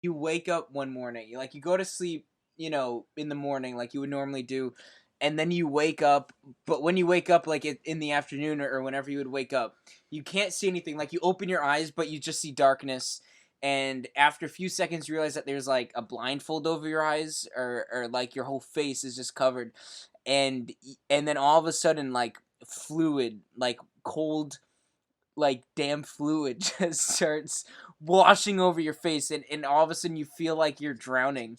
you wake up one morning, you go to sleep, in the morning like you would normally do, and then you wake up. But when you wake up, like in the afternoon or whenever you would wake up, you can't see anything. Like you open your eyes, but you just see darkness. And after a few seconds, you realize that there's like a blindfold over your eyes, or like your whole face is just covered, and then all of a sudden, like fluid, like cold, like damn fluid just starts washing over your face, and all of a sudden you feel like you're drowning.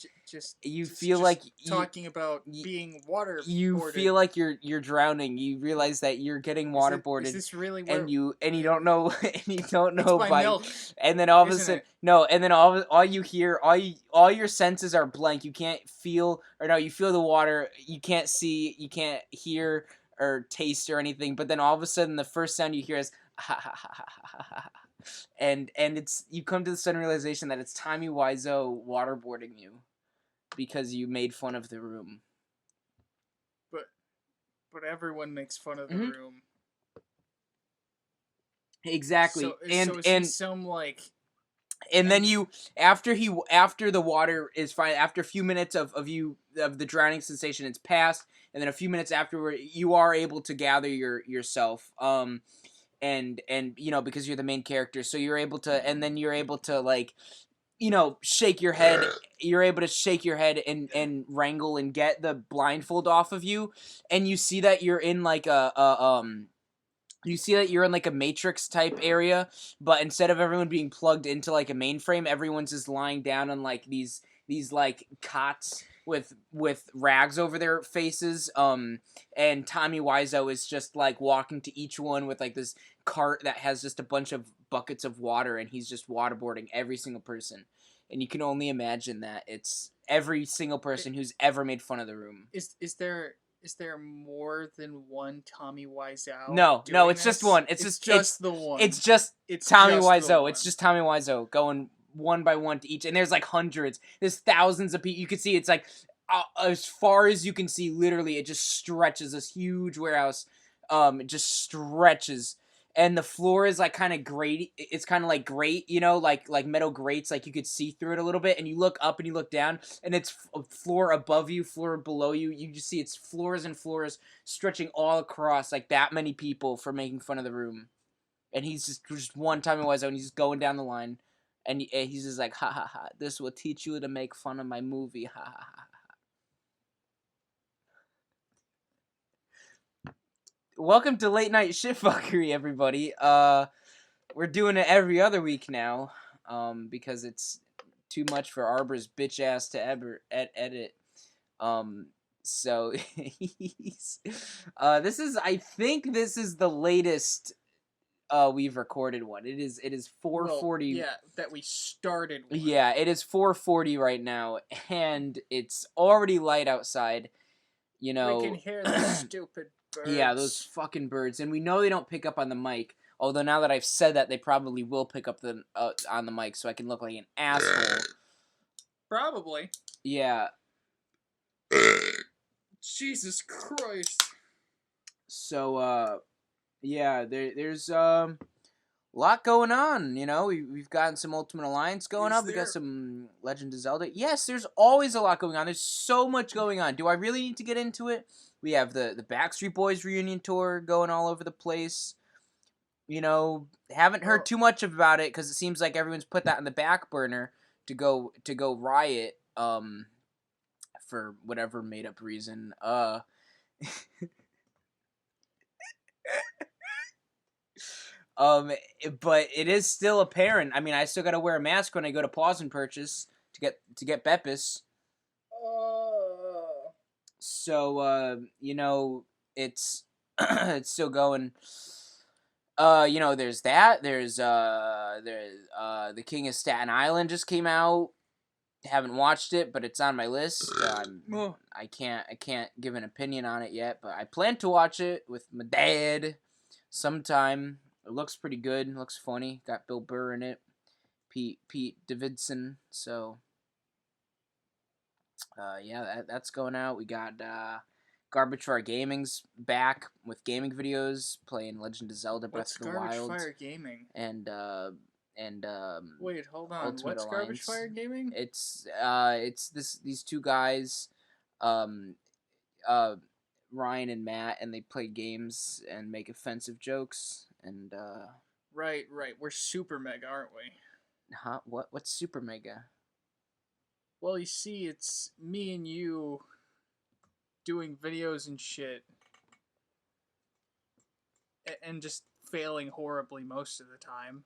You feel like talking about being you waterboarded. feel like you're drowning. You realize that you're getting waterboarded. Is this really and where? you don't know and you don't It's know by by milk, and then all of a isn't sudden it? no and then all you hear, all your senses are blank. You can't feel, or no, you feel the water, you can't see, you can't hear or taste or anything, but then all of a sudden the first sound you hear is ha ha ha ha ha ha, and it's, you come to the sudden realization that it's Tommy Wiseau waterboarding you because you made fun of the room. But everyone makes fun of the Mhm. room. Exactly. So and is and he some like? and then you, after the water is fine, after a few minutes of the drowning sensation, it's passed, and then a few minutes afterward you are able to gather yourself, and because you're the main character, so you're able to, and then you're able to, like, shake your head. You're able to shake your head and wrangle and get the blindfold off of you, and you see that you're in like you see that you're in like a matrix type area, but instead of everyone being plugged into like a mainframe, everyone's just lying down on like these like cots with rags over their faces. And Tommy Wiseau is just like walking to each one with like this cart that has just a bunch of buckets of water, and he's just waterboarding every single person. And you can only imagine that it's every single person who's ever made fun of the room. Is there more than one Tommy Wiseau No, doing it's just this? one. It's just the one. It's just It's Tommy just the Wiseau. one. It's just Tommy Wiseau going one by one to each, and there's like hundreds. There's thousands of people. You can see it's like as far as you can see. Literally, it just stretches. This huge warehouse, it just stretches, and the floor is like kind of grate. It's kind of like grate, like metal grates. Like you could see through it a little bit, and you look up and you look down, and it's floor above you, floor below you. You just see it's floors and floors stretching all across, like that many people for making fun of the room. And he's just one Tommy Wiseau, and he's just going down the line, and he's just like, ha ha ha, this will teach you to make fun of my movie, ha ha ha. Welcome to late night shit-fuckery, everybody. We're doing it every other week now, because it's too much for Arbor's bitch ass to ever edit. So I think this is the latest we've recorded one. It is 4:40. Well, yeah, that we started one. Yeah, it is 4:40 right now, and it's already light outside. We can hear the stupid birds. Yeah, those fucking birds, and we know they don't pick up on the mic. Although now that I've said that, they probably will pick up on the mic, so I can look like an asshole. Probably. Yeah. Jesus Christ. So yeah, there's a lot going on. We've gotten some Ultimate Alliance going up. We got some Legend of Zelda. Yes, there's always a lot going on. There's so much going on. Do I really need to get into it? We have the Backstreet Boys reunion tour going all over the place. Haven't heard too much about it because it seems like everyone's put that in the back burner to go riot for whatever made up reason. But it is still apparent. I mean, I still gotta wear a mask when I go to Pause and Purchase to get Beppis. So it's it's still going. There's that. There's The King of Staten Island just came out. Haven't watched it, but it's on my list. I can't give an opinion on it yet, but I plan to watch it with my dad sometime. It looks pretty good. It looks funny. Got Bill Burr in it. Pete Davidson. So yeah, that's going out. We got Garbage Fire Gaming's back with gaming videos, playing Legend of Zelda Breath of the Wild. Garbage Fire Gaming? And and Wait, hold on. Ultimate What's Garbage Alliance. Fire Gaming? It's these two guys, um, Ryan and Matt, and they play games and make offensive jokes. And Right. We're super mega, aren't we? what's Super Mega? Well, you see, it's me and you doing videos and shit, and just failing horribly most of the time.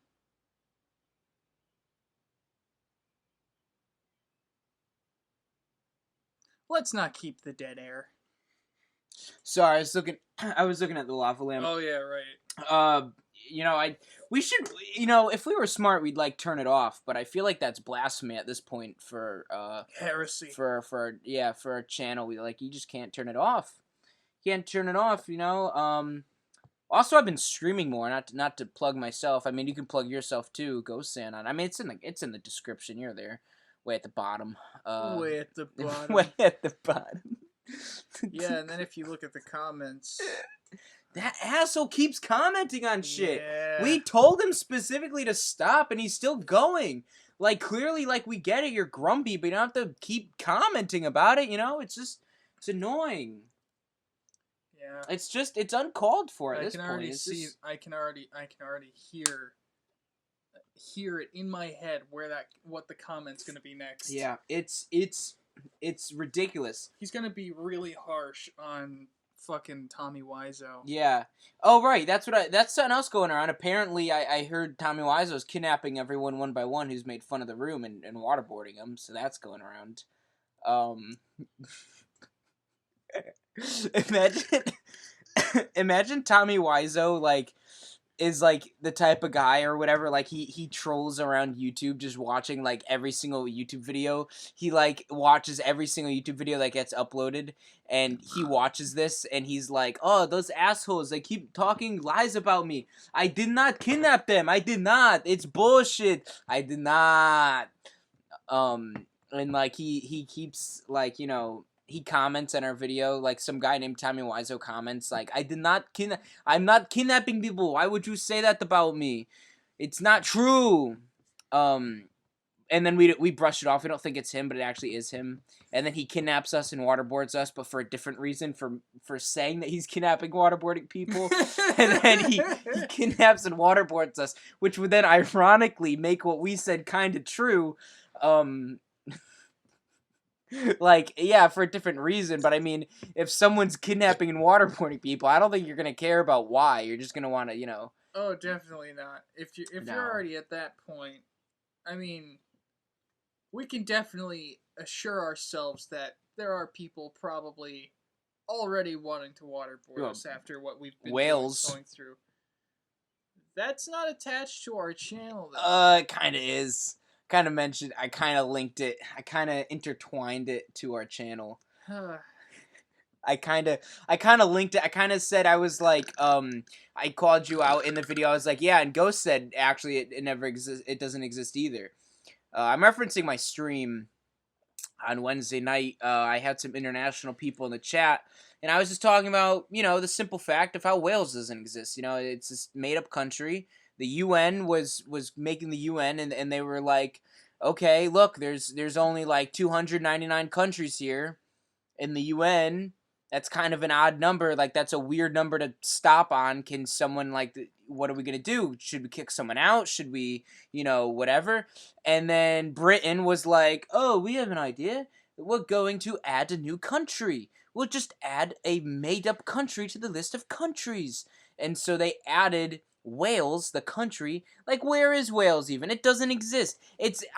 Let's not keep the dead air. Sorry, I was looking at the lava lamp. Oh yeah, right. We should, if we were smart, we'd like turn it off. But I feel like that's blasphemy at this point for Heresy. for our channel. You just can't turn it off. Can't turn it off. Also, I've been streaming more. Not to plug myself. I mean, you can plug yourself too. GhostXan on. I mean, it's in the description. You're there, way at the bottom. Way at the bottom. Way at the bottom. Yeah, and then if you look at the comments, that asshole keeps commenting on shit. Yeah. We told him specifically to stop, and he's still going. Like, clearly, like, we get it. You're grumpy, but you don't have to keep commenting about it. It's annoying. Yeah. It's uncalled for at this point. I can already hear it in my head what the comment's gonna be next. Yeah, it's ridiculous. He's gonna be really harsh on fucking Tommy Wiseau. Yeah. Oh right, that's something else going around. Apparently, I heard Tommy Wiseau's kidnapping everyone one by one who's made fun of the room and waterboarding them. So that's going around. Imagine Tommy Wiseau is the type of guy or whatever, he trolls around YouTube just watching every single YouTube video. He watches every single YouTube video that gets uploaded, and he watches this and he's like, oh, those assholes, they keep talking lies about me. I did not kidnap them. I did not. It's bullshit. I did not. And he keeps he comments on our video, some guy named Tommy Wiseau comments, I'm not kidnapping people. Why would you say that about me? It's not true. And then we brush it off. We don't think it's him, but it actually is him. And then he kidnaps us and waterboards us, but for a different reason, for saying that he's kidnapping waterboarding people. And then he kidnaps and waterboards us, which would then ironically make what we said kind of true. For a different reason, but I mean, if someone's kidnapping and waterboarding people, I don't think you're gonna care about why. You're just gonna want to, Oh, definitely not. If you're already at that point, I mean, we can definitely assure ourselves that there are people probably already wanting to waterboard us after what we've been going through. That's not attached to our channel, though. It kind of is. Kind of mentioned, I kind of linked it, I kind of intertwined it to our channel. I kind of linked it. I kind of said, I was like, I called you out in the video. I was like, yeah, and Ghost said, actually, it never exists. It doesn't exist either. I'm referencing my stream on Wednesday night. I had some international people in the chat, and I was just talking about, the simple fact of how Wales doesn't exist. It's this made-up country. The UN was making the UN, and they were like, okay, look, there's only 299 countries here in the UN. That's kind of an odd number. That's a weird number to stop on. Can someone what are we gonna do? Should we kick someone out? Should we, whatever? And then Britain was like, oh, we have an idea. We're going to add a new country. We'll just add a made-up country to the list of countries. And so they added Wales, the country. Where is Wales even? It doesn't exist.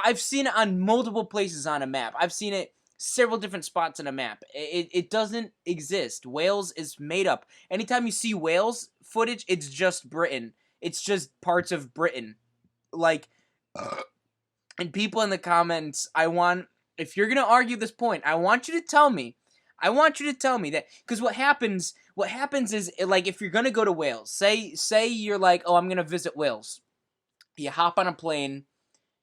I've seen it on multiple places on a map. I've seen it several different spots on a map. It doesn't exist. Wales is made up. Anytime you see Wales footage, it's just Britain. It's just parts of Britain. And people in the comments, if you're gonna argue this point, I want you to tell me that, because what happens is, if you're gonna go to Wales, say you're oh, I'm gonna visit Wales. You hop on a plane.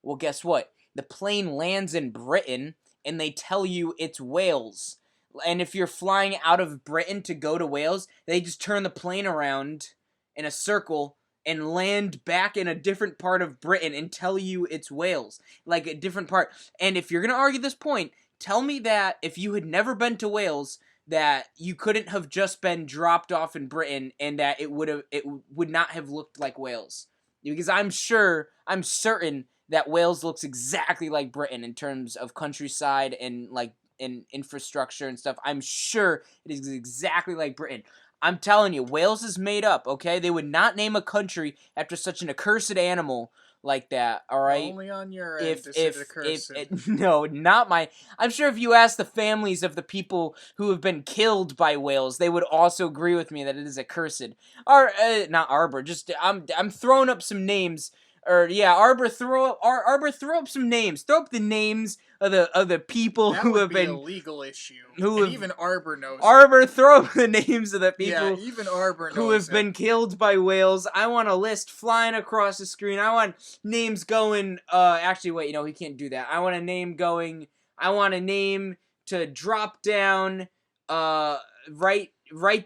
Well, guess what? The plane lands in Britain, and they tell you it's Wales. And if you're flying out of Britain to go to Wales, they just turn the plane around in a circle and land back in a different part of Britain and tell you it's Wales, like a different part. And if you're gonna argue this point, tell me that if you had never been to Wales, that you couldn't have just been dropped off in Britain and that it would not have looked like Wales. Because I'm certain that Wales looks exactly like Britain in terms of countryside and like in infrastructure and stuff. I'm sure it is exactly like Britain. I'm telling you, Wales is made up, okay? They would not name a country after such an accursed animal like that, all right? Only on your end is it accursed. No, not my... I'm sure if you ask the families of the people who have been killed by whales, they would also agree with me that it is accursed. Or, not Arbor, just... I'm throwing up some names... Or yeah, Arbor, throw up some names. Throw up the names of the people that who have been a legal issue. Even Arbor knows. Arbor, throw up the names of the people. Yeah, even Arbor knows who have been killed by whales. I want a list flying across the screen. I want names going. Actually, wait. He can't do that. I want a name going. I want a name to drop down. Right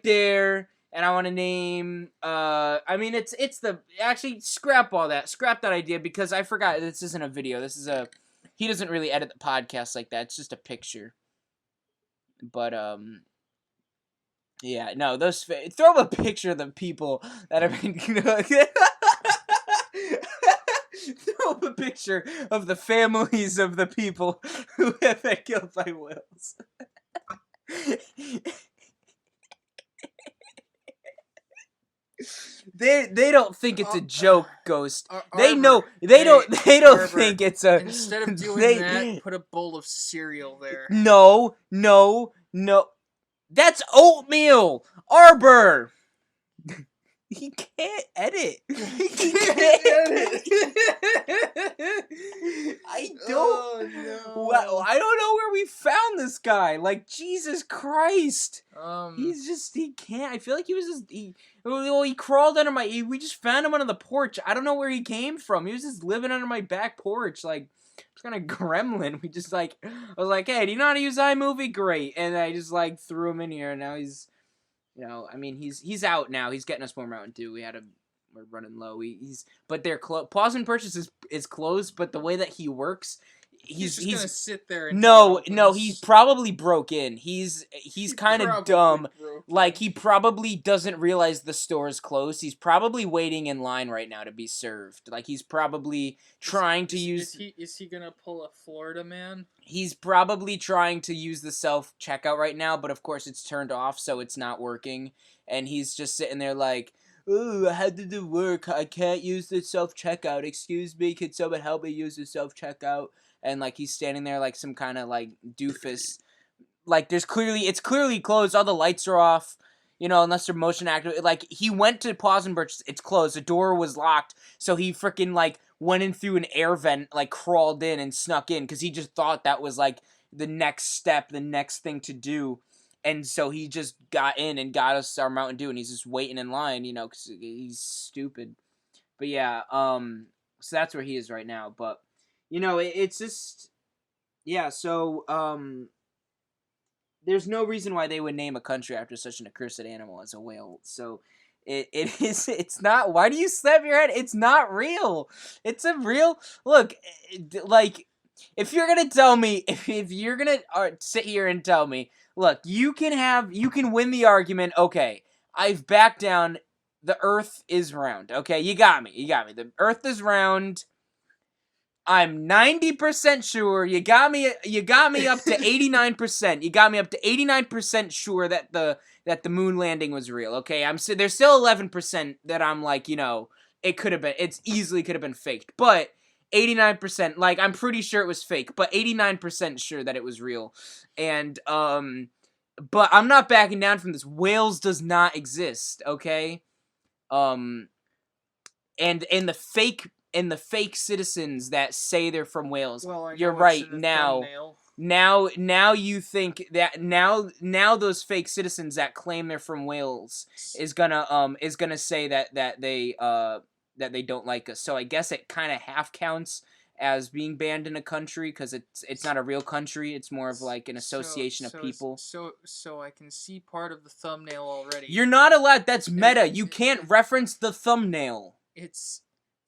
there. And I want to name, I mean, it's the, actually, scrap all that. Scrap that idea, because I forgot, this isn't a video. He doesn't really edit the podcast like that. It's just a picture. But, yeah, no, throw up a picture of the people that have been, throw up a picture of the families of the people who have been killed by whales. They don't think it's a joke, Ghost. They know they don't Arbor, think it's a. Instead of doing that, put a bowl of cereal there. No. That's oatmeal, Arbor. He can't edit. He can't edit. I don't. Oh, no. Well, I don't know where we found this guy. Like, Jesus Christ. He can't. I feel like he crawled under we just found him under the porch. I don't know where he came from. He was just living under my back porch, like, it's kind of gremlin. We just, like, I was like, hey, do you know how to use iMovie? Great. And I just, like, threw him in here, and now he's, I mean, he's out now. He's getting us more Mountain Dew. We're running low. But they're closed. Pause and purchase is closed, but the way that he works, he's just gonna sit there. And no, he probably broke in. He's kind of dumb. Like, he probably doesn't realize the store is closed. He's probably waiting in line right now to be served. Like, he's probably trying to use. Is he gonna pull a Florida man? He's probably trying to use the self-checkout right now, but of course it's turned off, so it's not working. And he's just sitting there like, ooh, how did it work? I can't use the self-checkout. Excuse me, can someone help me use the self-checkout? And, like, he's standing there like some kind of, like, doofus. Like, it's clearly closed. All the lights are off, unless they're motion activated. Like, he went to pause and purchase. It's closed. The door was locked. So he freaking, like, went in through an air vent, like, crawled in and snuck in. Because he just thought that was, like, the next step, the next thing to do. And so he just got in and got us our Mountain Dew. And he's just waiting in line, because he's stupid. But, yeah, so that's where he is right now. But, it's just, yeah, so, there's no reason why they would name a country after such an accursed animal as a whale. So it's not. Why do you slap your head? It's not real. It's a real look. Like, if you're gonna tell me, if you're gonna sit here and tell me, look, you can win the argument. Okay, I've backed down. The Earth is round. Okay, you got me. The Earth is round. I'm 90% sure. You got me up to 89%. You got me up to 89% sure that the moon landing was real. Okay, there's still 11% that I'm like, it easily could have been faked. But 89%, like, I'm pretty sure it was fake, but 89% sure that it was real. And but I'm not backing down from this. Whales does not exist, okay? And the fake citizens that say they're from Wales. Well, you're right. Now you think that now those fake citizens that claim they're from Wales is gonna say that they don't like us. So I guess it kind of half counts as being banned in a country, because it's not a real country. It's more of like an association of people. So I can see part of the thumbnail already. You're not allowed. That's meta. You can't reference the thumbnail. it's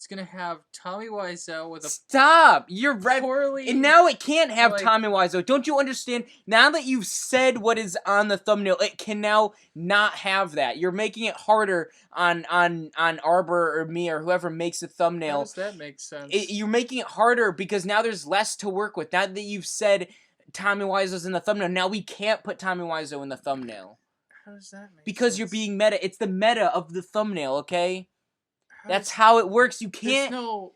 gonna have Tommy Wiseau with a Stop! You're right. poorly... And now it can't have like, Tommy Wiseau. Don't you understand? Now that you've said what is on the thumbnail, it can now not have that. You're making it harder on Arbor or me or whoever makes the thumbnail. How does that make sense? You're making it harder because now there's less to work with. Now that you've said Tommy Wiseau's in the thumbnail, now we can't put Tommy Wiseau in the thumbnail. How does that make Because sense? you're being meta. It's the meta of the thumbnail, okay? That's how it works. You can't... There's no...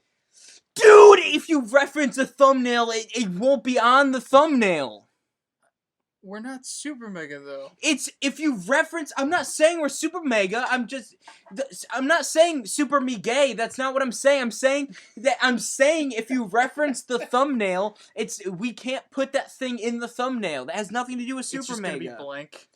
Dude, if you reference a thumbnail, it won't be on the thumbnail. We're not super mega, though. It's, if you reference... I'm not saying we're super mega. I'm not saying super me gay. That's not what I'm saying. I'm saying if you reference the thumbnail, we can't put that thing in the thumbnail. That has nothing to do with super it's just mega. Gonna be blank.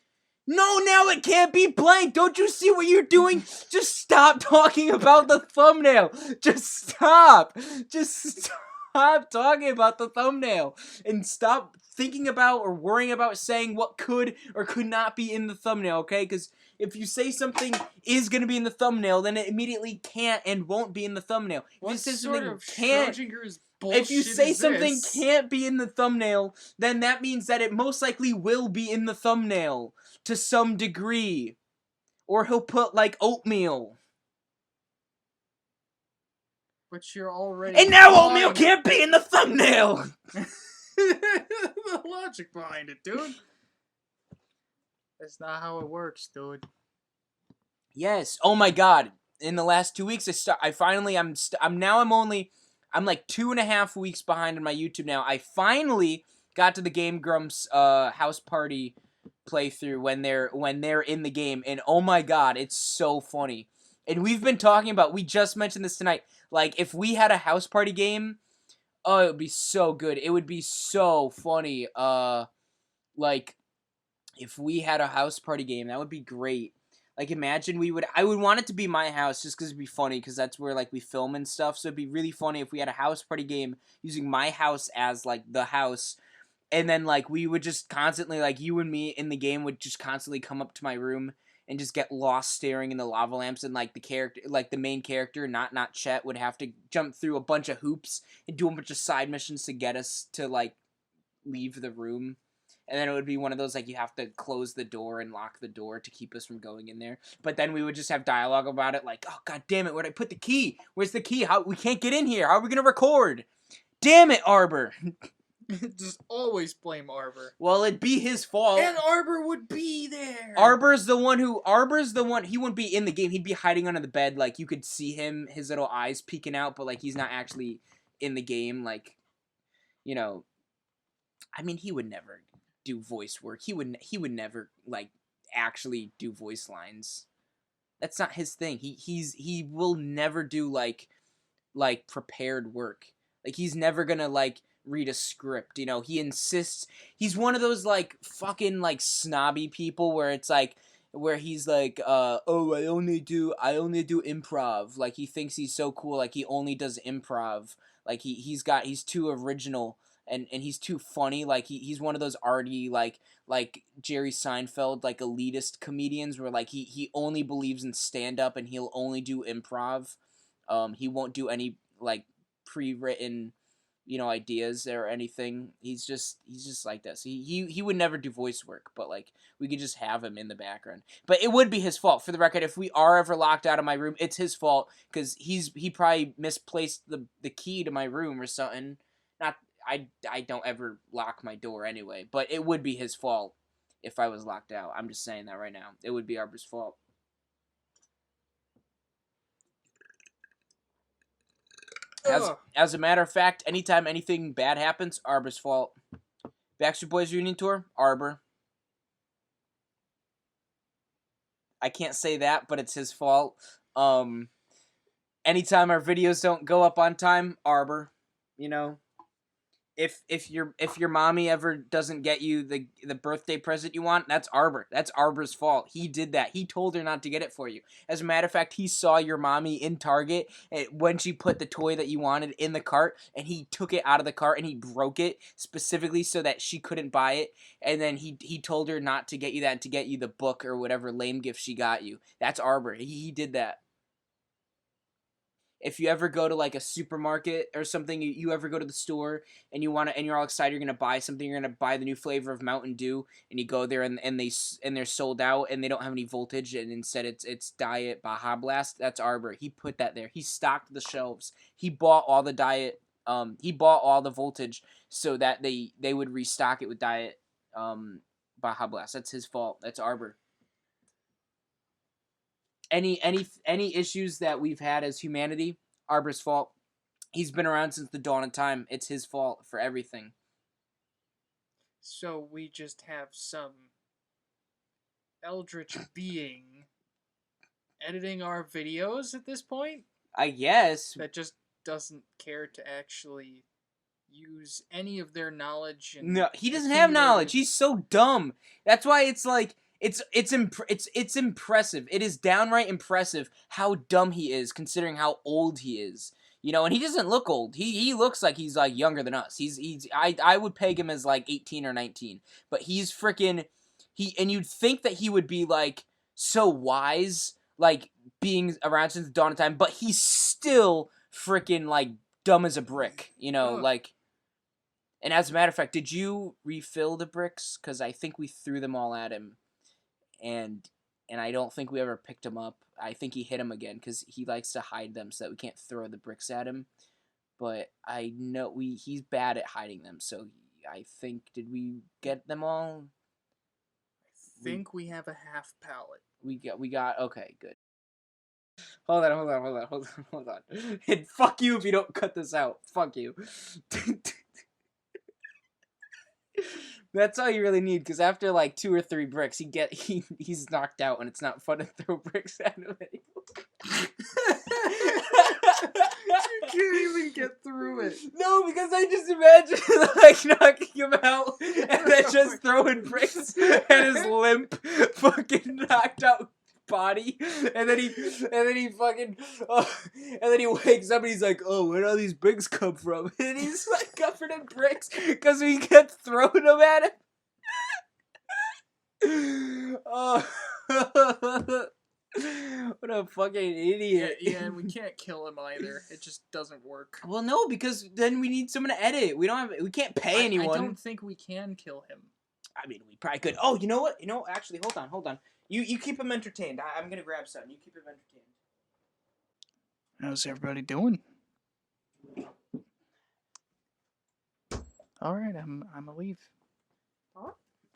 No, now it can't be blank. Don't you see what you're doing? Just stop talking about the thumbnail. Just stop. Just stop talking about the thumbnail. And stop thinking about or worrying about saying what could or could not be in the thumbnail, okay? Because if you say something is going to be in the thumbnail, then it immediately can't and won't be in the thumbnail. What sort of Schrodinger's bullshit if you say something this? can't be in the thumbnail, then that means that it most likely will be in the thumbnail to some degree. Or he'll put, like, oatmeal. But you're already... And now oatmeal can't be in the thumbnail! The logic behind it, dude. That's not how it works, dude. Yes. Oh my god. In the last 2 weeks, I'm like 2.5 weeks behind on my YouTube now. I finally got to the Game Grumps house party playthrough when they're in the game, and oh my god, it's so funny. And we've been talking about, we just mentioned this tonight, like if we had a house party game, oh, it would be so good. It would be so funny. Like if we had a house party game, that would be great. Like imagine I would want it to be my house just because it'd be funny, because that's where like we film and stuff. So it'd be really funny if we had a house party game using my house as like the house. And then, like, we would just constantly, like, you and me in the game would just constantly come up to my room and just get lost staring in the lava lamps. And, like, the main character, not Chet, would have to jump through a bunch of hoops and do a bunch of side missions to get us to, like, leave the room. And then it would be one of those, like, you have to close the door and lock the door to keep us from going in there. But then we would just have dialogue about it, like, oh, god damn it, where'd I put the key? Where's the key? We can't get in here. How are we gonna record? Damn it, Arbor. Just always blame Arbor. Well, it'd be his fault. And Arbor would be there. Arbor's the one, he wouldn't be in the game. He'd be hiding under the bed. Like, you could see him, his little eyes peeking out, but, like, he's not actually in the game. Like, you know, I mean, he would never do voice work. He would never, like, actually do voice lines. That's not his thing. He will never do, like, prepared work. Like, he's never gonna, like, read a script, you know. He insists, he's one of those like fucking like snobby people where it's like, where he's like oh, I only do improv. Like he thinks he's so cool, like he only does improv. Like he's too original and he's too funny. Like he's one of those arty like Jerry Seinfeld like elitist comedians where like he only believes in stand up and he'll only do improv. He won't do any like pre-written, you know, ideas or anything. He's just like this. He would never do voice work, but like we could just have him in the background. But it would be his fault. For the record, if we are ever locked out of my room, it's his fault because he probably misplaced the key to my room or something. Not I don't ever lock my door anyway, but it would be his fault if I was locked out. I'm just saying that right now. It would be Arbor's fault. As a matter of fact, anytime anything bad happens, Arbor's fault. Backstreet Boys reunion tour, Arbor. I can't say that, but it's his fault. Anytime our videos don't go up on time, Arbor. You know, if your mommy ever doesn't get you the birthday present you want, that's Arbor. That's Arbor's fault. He did that. He told her not to get it for you. As a matter of fact, he saw your mommy in Target when she put the toy that you wanted in the cart, and he took it out of the cart and he broke it specifically so that she couldn't buy it. And then he told her not to get you that and to get you the book or whatever lame gift she got you. That's Arbor. He did that. if you ever go to like a supermarket or something, you ever go to the store and you're all excited, you're gonna buy something, you're gonna buy the new flavor of Mountain Dew, and you go there and they're sold out and they don't have any voltage, and instead it's Diet Baja Blast. That's Arbor. He put that there. He stocked the shelves. He bought all the Diet. He bought all the voltage so that they would restock it with Diet Baja Blast. That's his fault. That's Arbor. Any issues that we've had as humanity, Arbor's fault. He's been around since the dawn of time. It's his fault for everything. So we just have some eldritch being editing our videos at this point? I guess. That just doesn't care to actually use any of their knowledge. And no, he doesn't have knowledge. He's so dumb. That's why it's like it's impressive. It is downright impressive how dumb he is, considering how old he is. You know, and he doesn't look old. He looks like he's like younger than us. I would peg him as like 18 or 19, but he's freaking and you'd think that he would be like so wise, like being around since the dawn of time, but he's still freaking like dumb as a brick. You know, like. And as a matter of fact, did you refill the bricks? Because I think we threw them all at him, and I don't think we ever picked him up. I think he hit him again because he likes to hide them so that we can't throw the bricks at him. But I know he's bad at hiding them, so I think, did we get them all? I think we have a half pallet. We got okay, good. Hold on. And fuck you if you don't cut this out. Fuck you. That's all you really need, because after like 2 or 3 bricks, he's knocked out, and it's not fun to throw bricks at him anymore. You can't even get through it. No, because I just imagine like knocking him out and then just throwing bricks at his limp, fucking knocked out body, and then he fucking and then he wakes up and he's like, oh, where do all these bricks come from? And he's like covered in bricks because we kept throwing them at him. Oh. What a fucking idiot. Yeah, and we can't kill him either. It just doesn't work. Well, no, because then we need someone to edit. We can't pay anyone. I don't think we can kill him. I mean, we probably could. Oh, you know what? Actually, hold on. You keep him entertained. I'm gonna grab something. You keep him entertained. How's everybody doing? All right, I'm a leave.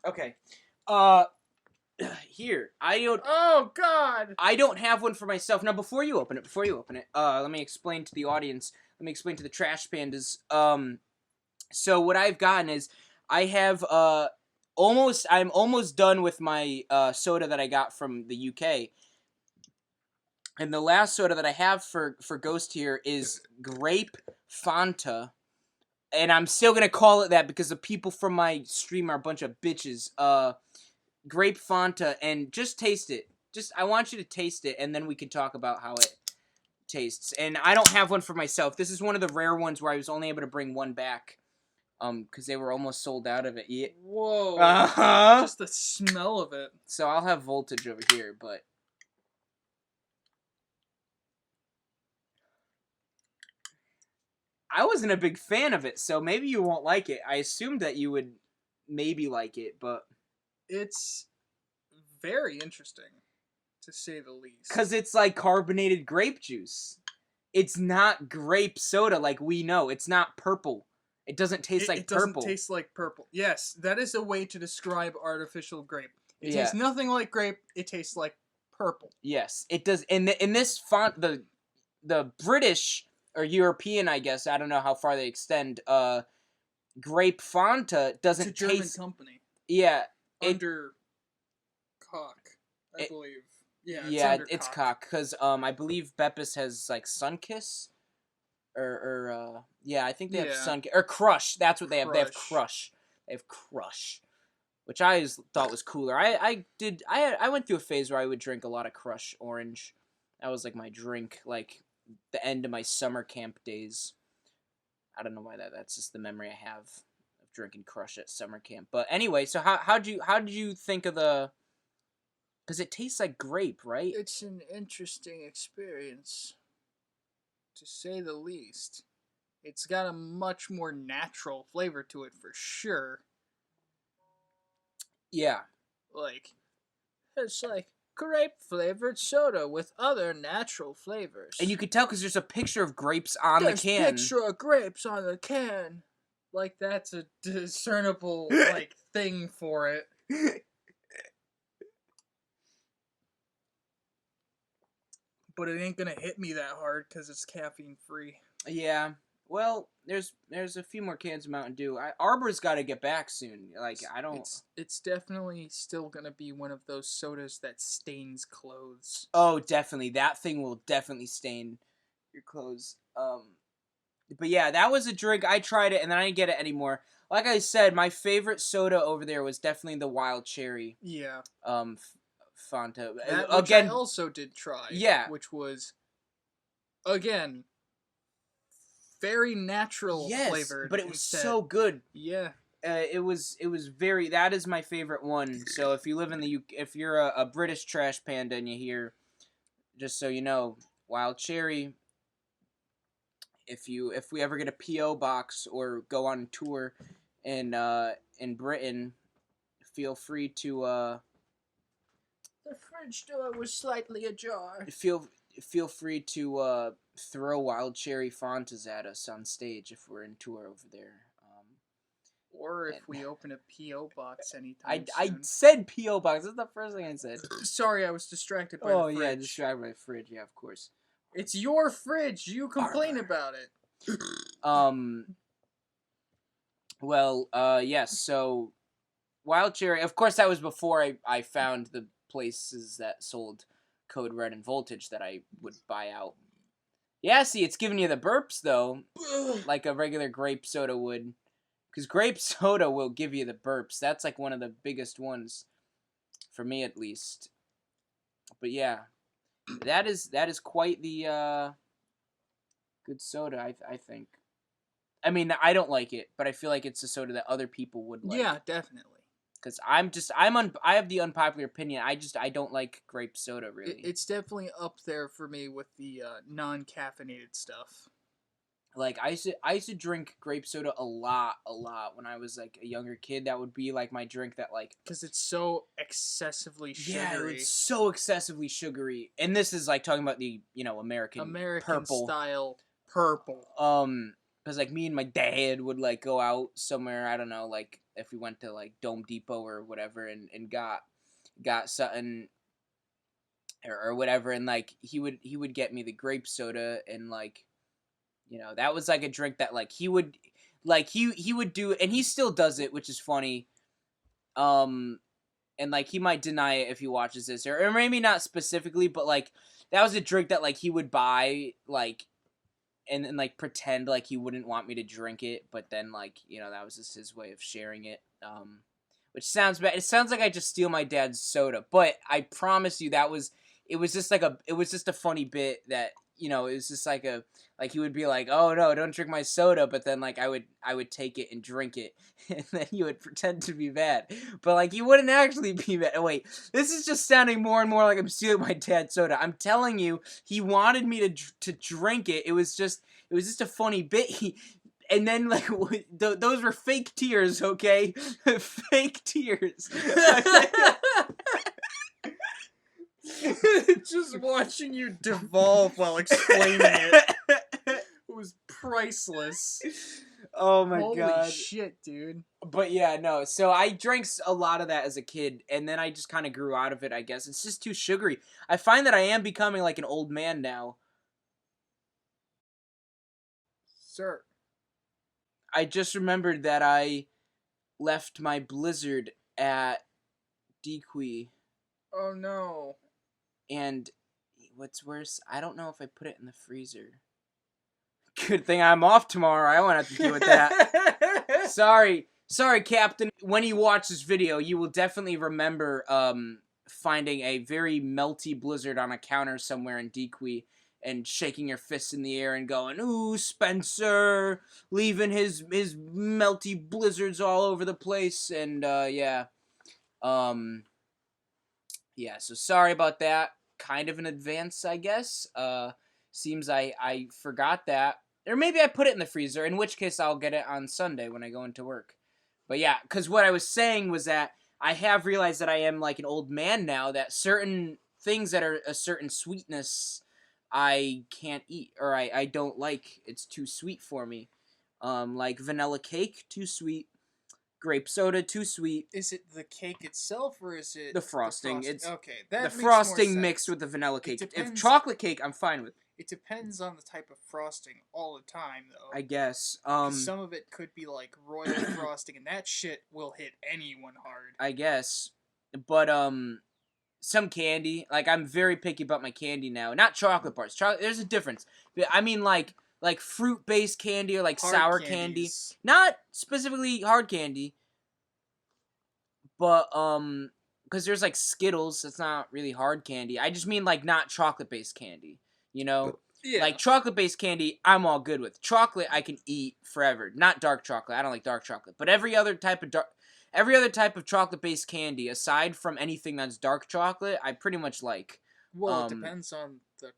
Okay. Here, I don't. Oh God! I don't have one for myself. Now, before you open it, let me explain to the audience. Let me explain to the trash pandas. So what I've gotten is I have I'm almost done with my soda that I got from the UK. And the last soda that I have for Ghost here is Grape Fanta. And I'm still going to call it that because the people from my stream are a bunch of bitches. Grape Fanta, and just taste it. I want you to taste it, and then we can talk about how it tastes. And I don't have one for myself. This is one of the rare ones where I was only able to bring one back. Because they were almost sold out of it. Yeah. Whoa. Uh-huh. Just the smell of it. So I'll have voltage over here, but... I wasn't a big fan of it, so maybe you won't like it. I assumed that you would maybe like it, but... It's very interesting, to say the least. Because it's like carbonated grape juice. It's not grape soda like we know. It's not purple. It doesn't taste like purple. It doesn't taste like purple. Yes, that is a way to describe artificial grape. It tastes nothing like grape. It tastes like purple. Yes, it does. In this font, the British or European, I guess, I don't know how far they extend. Grape Fanta doesn't it's a German taste. company. Yeah. Under Cock, I believe. Yeah, it's Cock because I believe Beppis has like Sunkiss. Yeah, I think they have Sunkiss or Crush. That's what they have. They have Crush. Which I always thought was cooler. I went through a phase where I would drink a lot of Crush Orange. That was like my drink, like the end of my summer camp days. I don't know why that's just the memory I have of drinking Crush at summer camp. But anyway, so how did you think of the? Because it tastes like grape, right? It's an interesting experience. to say the least. It's got a much more natural flavor to it for sure. Yeah. Like, it's like grape flavored soda with other natural flavors. And you could tell because there's a picture of grapes on the can. Picture of grapes on the can. Like, that's a discernible, like, thing for it. But it ain't gonna hit me that hard because it's caffeine free. Yeah. Well, there's a few more cans of Mountain Dew. Arbor's got to get back soon. Like, I don't... It's definitely still gonna be one of those sodas that stains clothes. Oh, definitely. That thing will definitely stain your clothes. But yeah, that was a drink. I tried it, and then I didn't get it anymore. Like I said, my favorite soda over there was definitely the Wild Cherry. Yeah. Fanta. That, which again, I also did try. Yeah. Which was, again, very natural flavored. But it was so good. Yeah. It was very. That is my favorite one. So if you live in the UK, if you're a British trash panda and you hear, just so you know, Wild Cherry. If we ever get a PO box or go on tour in Britain, feel free to. The fridge door was slightly ajar. Feel free to throw Wild Cherry Fantas at us on stage if we're in tour over there. Or if we open a P.O. box anytime soon. I said P.O. box. That's the first thing I said. Sorry, I was distracted by the fridge. Oh, yeah, distracted by the fridge. Yeah, of course. It's your fridge. You complain about it. Well, yes, so Wild Cherry, of course that was before I found the places that sold Code Red and Voltage that I would buy out. Yeah, see, it's giving you the burps, though, like a regular grape soda would. Because grape soda will give you the burps. That's like one of the biggest ones, for me at least. But yeah, that is quite the good soda, I think. I mean, I don't like it, but I feel like it's a soda that other people would like. Yeah, definitely. Because I have the unpopular opinion. I don't like grape soda, really. It's definitely up there for me with the non-caffeinated stuff. Like, I used to drink grape soda a lot when I was, like, a younger kid. That would be, like, my drink that, like... Because it's so excessively sugary. Yeah, it's so excessively sugary. And this is, like, talking about the, American purple. Style purple. Because, like, me and my dad would, like, go out somewhere, I don't know, like, if we went to, like, Dome Depot or whatever and got something or whatever, and, like, he would get me the grape soda and, like... that was, like, a drink that, like, he would do, and he still does it, which is funny, and, like, he might deny it if he watches this, or maybe not specifically, but, like, that was a drink that, like, he would buy, like, and like, pretend, like, he wouldn't want me to drink it, but then, like, that was just his way of sharing it, which sounds bad. It sounds like I just steal my dad's soda, but I promise you it was just a funny bit that, it was just like he would be like, oh no, don't drink my soda, but then, like, I would take it and drink it, and then he would pretend to be bad, but, like, he wouldn't actually be bad. Oh, wait, this is just sounding more and more like I'm stealing my dad's soda. I'm telling you, he wanted me to drink it. It was just a funny bit. And then, like, those were fake tears, okay? Fake tears. Just watching you devolve while explaining it. It was priceless. Oh my god. Holy shit, dude. But yeah, no. So I drank a lot of that as a kid, and then I just kind of grew out of it, I guess. It's just too sugary. I find that I am becoming like an old man now. Sir. I just remembered that I left my Blizzard at Dequee. Oh no. And what's worse, I don't know if I put it in the freezer. Good thing I'm off tomorrow. I won't have to deal with that. Sorry, Captain. When you watch this video, you will definitely remember finding a very melty Blizzard on a counter somewhere in Dequee and shaking your fists in the air and going, "Ooh, Spencer, leaving his melty Blizzards all over the place." And yeah, so sorry about that. Kind of in advance, I guess. seems I forgot that. Or maybe I put it in the freezer, in which case I'll get it on Sunday when I go into work. But yeah, because what I was saying was that I have realized that I am like an old man now, that certain things that are a certain sweetness I can't eat, or I don't like. It's too sweet for me. Like vanilla cake, too sweet. Grape soda, too sweet. Is it the cake itself, or is it the frosting? It's okay. That the makes frosting more sense. mixed with the vanilla cake. If depends- chocolate cake, I'm fine with. It depends on the type of frosting all the time, though. I guess. 'Cause some of it could be like royal frosting, and that shit will hit anyone hard. I guess. But some candy. Like I'm very picky about my candy now. Not chocolate bars. There's a difference. I mean like fruit based candy or like Hard sour candies. candy. Not specifically hard candy. But because there's like Skittles, that's not really hard candy. I just mean like not chocolate based candy. You know? Yeah. Like chocolate based candy, I'm all good with. Chocolate I can eat forever. Not dark chocolate. I don't like dark chocolate. But every other type of chocolate based candy, aside from anything that's dark chocolate, I pretty much like. Well, it depends on the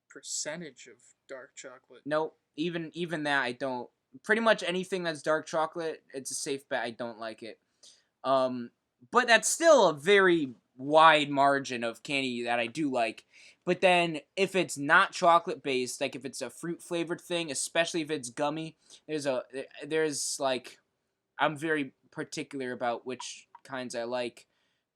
percentage of dark chocolate. Nope. Even that I don't. Pretty much anything that's dark chocolate, it's a safe bet I don't like it. But that's still a very wide margin of candy that I do like. But then if it's not chocolate based, like if it's a fruit flavored thing, especially if it's gummy, there's like, I'm very particular about which kinds I like,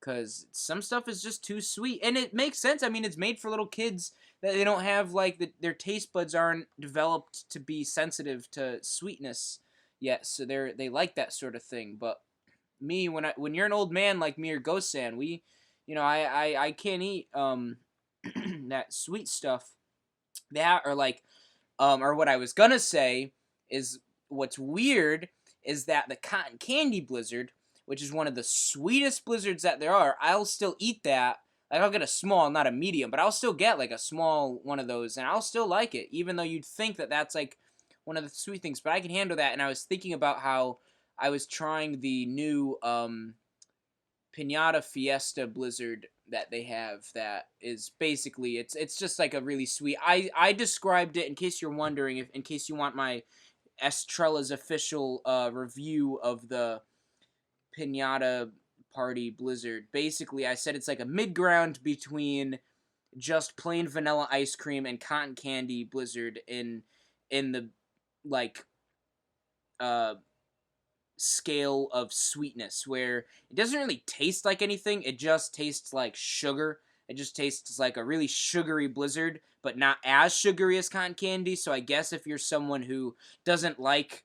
because some stuff is just too sweet, and it makes sense. I mean, it's made for little kids that they don't have like their taste buds aren't developed to be sensitive to sweetness yet, so they like that sort of thing. But me, when you're an old man like me or GhostXan, we, I can't eat that sweet stuff. That or like or what I was gonna say is what's weird is that the cotton candy blizzard, which is one of the sweetest blizzards that there are, I'll still eat that. Like I'll get a small, not a medium, but I'll still get like a small one of those, and I'll still like it, even though you'd think that that's like one of the sweet things. But I can handle that, and I was thinking about how I was trying the new Pinata Fiesta Blizzard that they have that is basically it's just like a really sweet. I described it, in case you're wondering, in case you want my Es Trella's official review of the Pinata Party Blizzard. Basically, I said it's like a mid-ground between just plain vanilla ice cream and cotton candy blizzard in the like scale of sweetness, where it doesn't really taste like anything. It just tastes like sugar. It just tastes like a really sugary blizzard, but not as sugary as cotton candy. So I guess if you're someone who doesn't like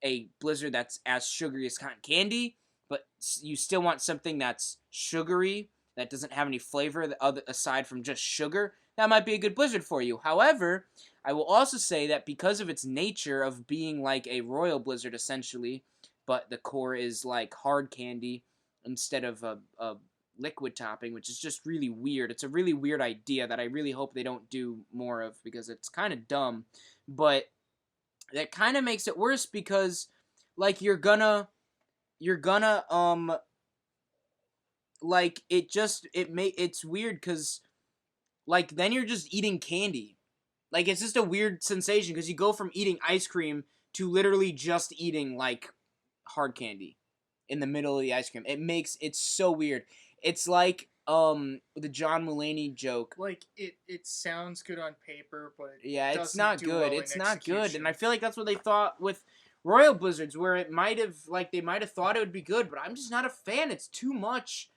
a blizzard that's as sugary as cotton candy, but you still want something that's sugary, that doesn't have any flavor aside from just sugar, that might be a good blizzard for you. However, I will also say that because of its nature of being like a royal blizzard essentially, but the core is like hard candy instead of a liquid topping, which is just really weird. It's a really weird idea that I really hope they don't do more of, because it's kind of dumb. But that kind of makes it worse, because like you're gonna like it's weird, because like then you're just eating candy. Like it's just a weird sensation, because you go from eating ice cream to literally just eating like hard candy in the middle of the ice cream. It's so weird. It's like the John Mulaney joke. Like it sounds good on paper, but yeah, it's not good. Well, it's not good, and I feel like that's what they thought with Royal Blizzards, where they might have thought it would be good, but I'm just not a fan. It's too much,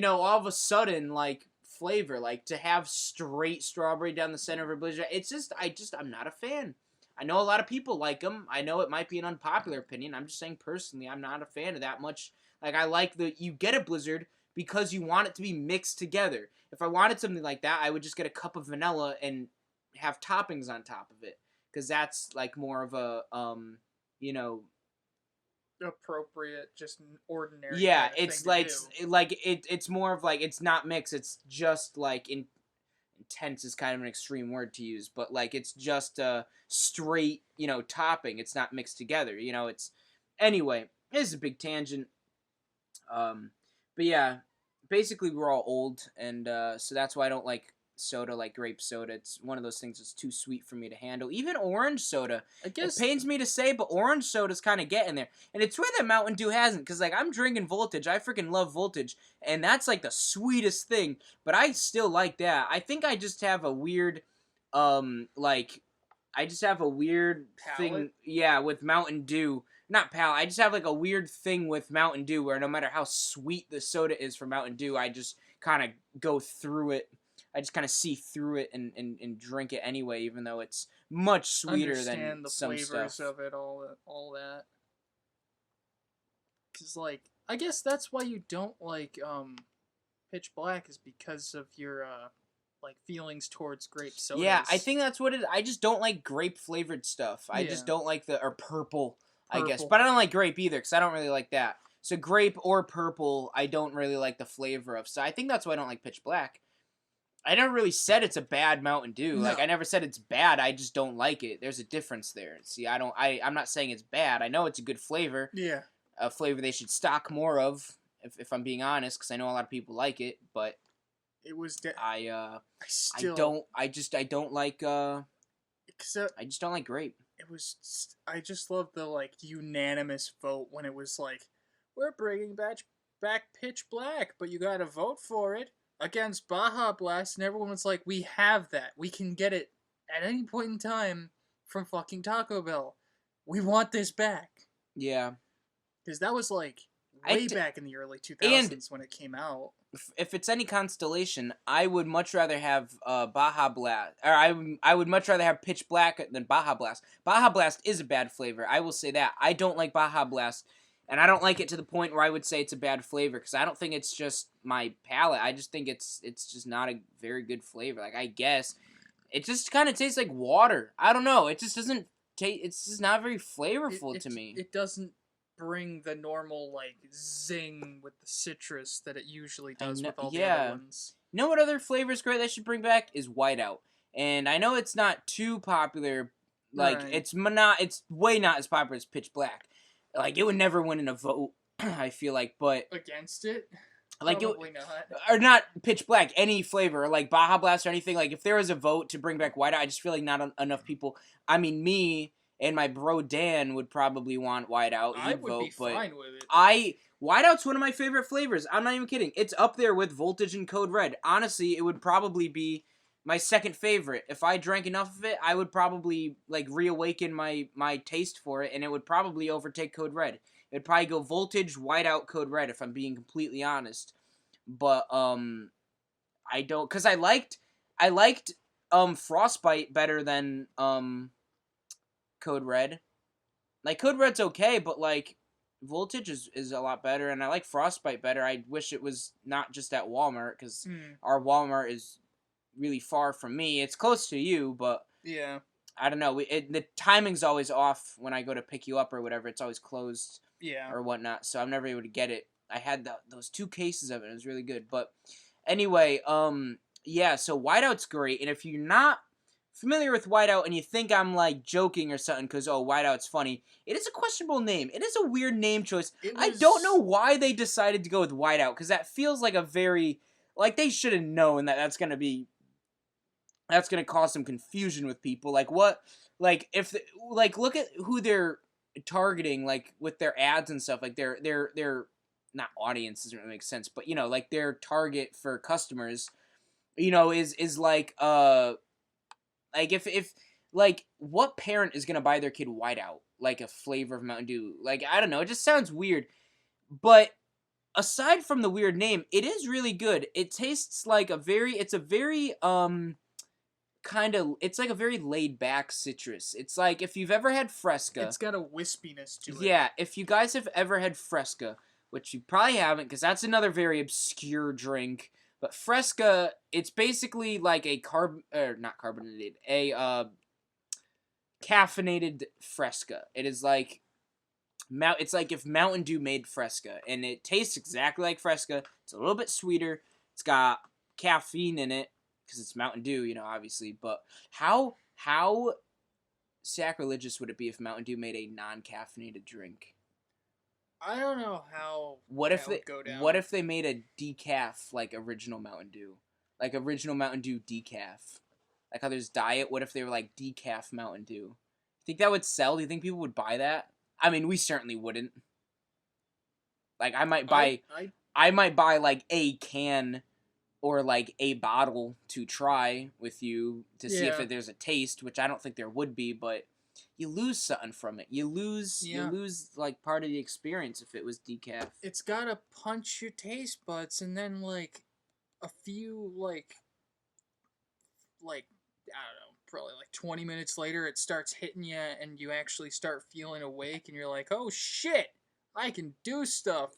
all of a sudden, like flavor, like to have straight strawberry down the center of a blizzard. It's just I'm not a fan. I know a lot of people like them. I know it might be an unpopular opinion. I'm just saying personally, I'm not a fan of that much. Like I like you get a blizzard because you want it to be mixed together. If I wanted something like that, I would just get a cup of vanilla and have toppings on top of it, because that's like more of a appropriate, just ordinary. Yeah, kind of it's thing like it's more of like, it's not mixed. It's just like intense is kind of an extreme word to use, but like it's just a straight topping. It's not mixed together. It's anyway. This is a big tangent. But yeah, basically we're all old, and so that's why I don't like soda like grape soda. It's one of those things that's too sweet for me to handle. Even orange soda. I guess it pains me to say, but orange soda's kind of getting there. And it's weird that Mountain Dew hasn't, because like I'm drinking Voltage. I freaking love Voltage, and that's like the sweetest thing. But I still like that. I think I just have a weird, like, I just have a weird thing. Yeah, with Mountain Dew. Not palate. I just have like a weird thing with Mountain Dew where no matter how sweet the soda is for Mountain Dew, I just kind of go through it. I just kind of see through it and drink it anyway, even though it's much sweeter than the some flavors stuff. of it, all that. Cause like, I guess that's why you don't like Pitch Black, is because of your like feelings towards grape sodas. Yeah, I think that's what it is. I just don't like grape flavored stuff. I just don't like or purple, I guess. But I don't like grape either, because I don't really like that. So grape or purple, I don't really like the flavor of. So I think that's why I don't like Pitch Black. I never really said it's a bad Mountain Dew. No. Like, I never said it's bad. I just don't like it. There's a difference there. See, I'm not saying it's bad. I know it's a good flavor. Yeah. A flavor they should stock more of, if I'm being honest, because I know a lot of people like it. But it was. I don't like. I just don't like grape. It was. I just love the like unanimous vote when it was like, we're bringing back Pitch Black, but you got to vote for it against Baja Blast, and everyone was like, we have that. We can get it at any point in time from fucking Taco Bell. We want this back. Yeah. Because that was like way back in the early 2000s when it came out. If it's any constellation, I would much rather have Baja Blast, or I would much rather have Pitch Black than Baja Blast. Baja Blast is a bad flavor. I will say that. I don't like Baja Blast. And I don't like it to the point where I would say it's a bad flavor, because I don't think it's just my palate. I just think it's just not a very good flavor. Like, I guess it just kind of tastes like water. I don't know. It just doesn't taste. It's just not very flavorful to me. It doesn't bring the normal like zing with the citrus that it usually does with all the other ones. You know what other flavor is great they should bring back is Whiteout. And I know it's not too popular. Like, it's way not as popular as Pitch Black. Like, it would never win in a vote, I feel like, but... Against it? Like, probably not. Or not Pitch Black, any flavor, like Baja Blast or anything. Like, if there was a vote to bring back Whiteout, I just feel like not enough people... I mean, me and my bro Dan would probably want Whiteout. I would be fine with it. Whiteout's one of my favorite flavors. I'm not even kidding. It's up there with Voltage and Code Red. Honestly, it would probably be my second favorite. If I drank enough of it, I would probably like reawaken my taste for it, and it would probably overtake Code Red. It'd probably go Voltage, Whiteout, Code Red, if I'm being completely honest. But I don't, cause I liked Frostbite better than Code Red. Like, Code Red's okay, but like Voltage is a lot better, and I like Frostbite better. I wish it was not just at Walmart, because our Walmart is really far from me. It's close to you, but yeah, I don't know. The timing's always off when I go to pick you up or whatever. It's always closed, or whatnot. So I'm never able to get it. I had those 2 cases of it. It was really good. But anyway, yeah. So Whiteout's great, and if you're not familiar with Whiteout and you think I'm like joking or something because Whiteout's funny, it is a questionable name. It is a weird name choice. I don't know why they decided to go with Whiteout, because that feels like a very like they should have known that's gonna cause some confusion with people. Like, what, like, if, like, look at who they're targeting, like, with their ads and stuff. Like, their not audience doesn't really make sense, but, you know, like, their target for customers, you know, is like, if, like, what parent is gonna buy their kid Whiteout? Like, a flavor of Mountain Dew? Like, I don't know, it just sounds weird. But aside from the weird name, it is really good. It tastes like it's a very, it's like a very laid-back citrus. It's like if you've ever had Fresca. It's got a wispiness to it. Yeah, if you guys have ever had Fresca, which you probably haven't, because that's another very obscure drink. But Fresca, it's basically like a not carbonated, a caffeinated Fresca. It is like it's like if Mountain Dew made Fresca, and it tastes exactly like Fresca. It's a little bit sweeter. It's got caffeine in it, because it's Mountain Dew, you know, obviously. But how sacrilegious would it be if Mountain Dew made a non-caffeinated drink? I don't know how. What if they made a decaf like original Mountain Dew? Like original Mountain Dew decaf. Like how there's Diet. What if they were like decaf Mountain Dew? Think that would sell? Do you think people would buy that? I mean, we certainly wouldn't. Like I might buy I might buy like a can or like a bottle to try with you to see if there's a taste, which I don't think there would be, but you lose something from it. You lose like part of the experience if it was decaf. It's gotta punch your taste buds, and then like a few like I don't know, probably like 20 minutes later, it starts hitting you, and you actually start feeling awake, and you're like, oh shit, I can do stuff.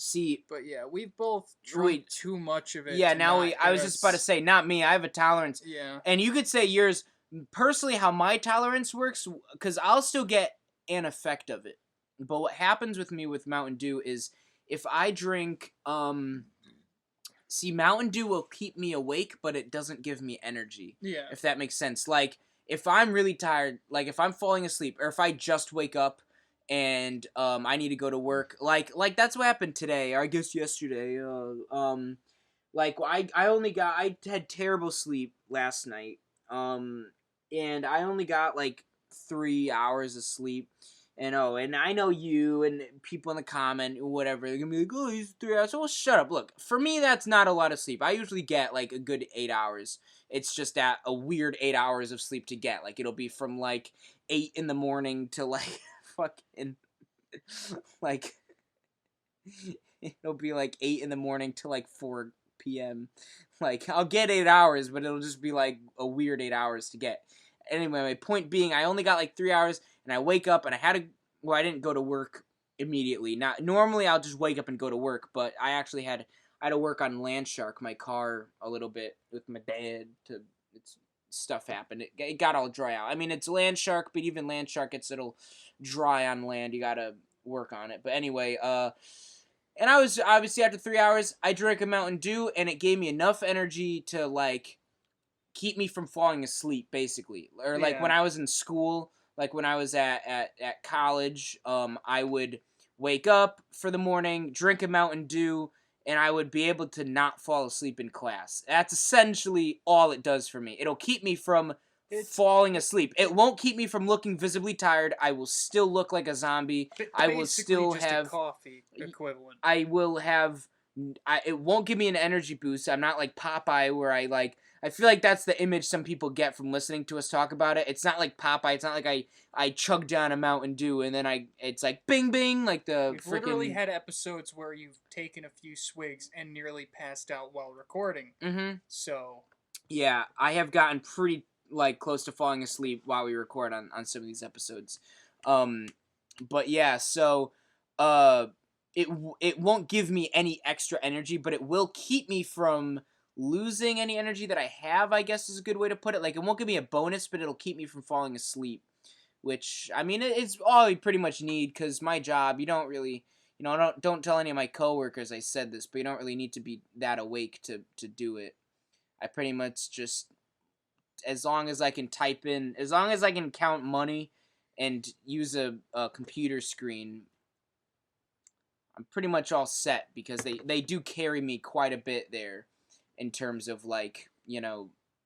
See, but yeah, we've both drunk too much of it. Yeah, now I was just about to say, not me. I have a tolerance. Yeah. And you could say yours. Personally, how my tolerance works, because I'll still get an effect of it. But what happens with me with Mountain Dew is if I drink, see, Mountain Dew will keep me awake, but it doesn't give me energy. Yeah. If that makes sense. Like, if I'm really tired, like if I'm falling asleep, or if I just wake up, and I need to go to work. Like that's what happened today. Or I guess yesterday. Like I had terrible sleep last night. And I only got like 3 hours of sleep. And I know you and people in the comment or whatever, they're gonna be like, oh, he's 3 hours. So, well, shut up. Look, for me, that's not a lot of sleep. I usually get like a good 8 hours. It's just that a weird 8 hours of sleep to get. Like it'll be from like 8 in the morning to like fucking like it'll be like 8 in the morning to like 4 p.m. Like I'll get 8 hours, but it'll just be like a weird 8 hours to get. Anyway, my point being, I only got like 3 hours, and I wake up and I didn't go to work immediately. Not normally I'll just wake up and go to work, but I had to work on Landshark, my car, a little bit with my dad. Stuff happened. It got all dry out. I mean, it's Landshark, but even Landshark gets it'll dry on land. You gotta work on it. But anyway, and I was obviously after 3 hours, I drank a Mountain Dew, and it gave me enough energy to like keep me from falling asleep, basically. Or like when I was in school, like when I was at college, I would wake up for the morning, drink a Mountain Dew, and I would be able to not fall asleep in class. That's essentially all it does for me. It'll keep me from falling asleep. It won't keep me from looking visibly tired. I will still look like a zombie. I will still have a coffee equivalent. I will have. It won't give me an energy boost. I'm not like Popeye where I feel like that's the image some people get from listening to us talk about it. It's not like Popeye. It's not like I chug down a Mountain Dew and then it's like bing bing like the We've literally had episodes where you've taken a few swigs and nearly passed out while recording. Mm-hmm. So yeah, I have gotten pretty like close to falling asleep while we record on some of these episodes. But yeah, so it won't give me any extra energy, but it will keep me from losing any energy that I have, I guess is a good way to put it. Like, it won't give me a bonus, but it'll keep me from falling asleep, which, I mean, it's all you pretty much need, because my job, you don't really, don't tell any of my coworkers I said this, but you don't really need to be that awake to do it. I pretty much just, as long as I can count money and use a computer screen, I'm pretty much all set, because they do carry me quite a bit there in terms of, like,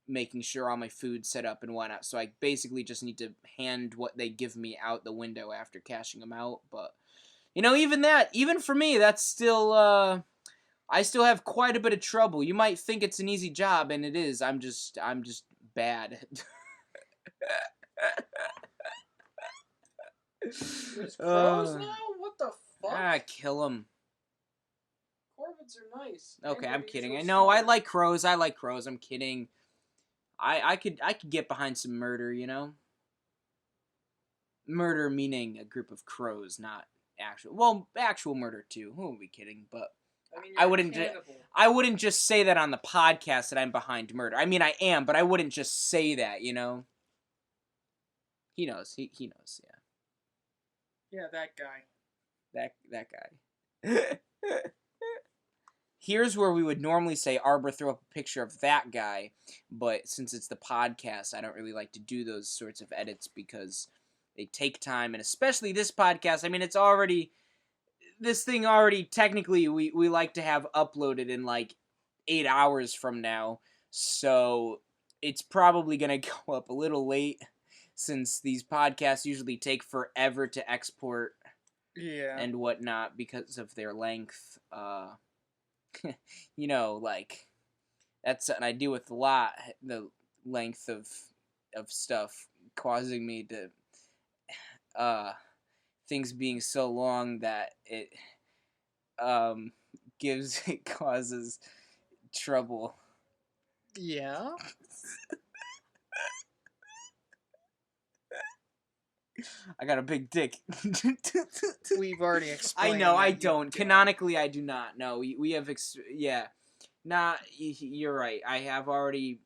making sure all my food's set up and whatnot. So I basically just need to hand what they give me out the window after cashing them out. But, even for me, that's still, I still have quite a bit of trouble. You might think it's an easy job, and it is. I'm just bad. There's crows now? What the fuck? Kill them. Corvids are nice. Okay, I'm kidding. I know, I like crows. I'm kidding. I could get behind some murder, Murder meaning a group of crows, not actual murder too. Who are we kidding? But I wouldn't just say that on the podcast that I'm behind murder. I mean, I am, but I wouldn't just say that, He knows. He knows, yeah. Yeah, that guy. That guy. Here's where we would normally say, Arbor, throw up a picture of that guy, but since it's the podcast, I don't really like to do those sorts of edits because they take time, and especially this podcast, I mean, this thing already, technically, we like to have uploaded in, like, 8 hours from now, so it's probably gonna go up a little late since these podcasts usually take forever to export and whatnot because of their length. Like that's something I deal with a lot. The length of stuff causing me to things being so long that it it causes trouble. Yeah. I got a big dick. We've already explained. I know, I don't. Canonically, I do not. No, we have. Nah, you're right. I have already.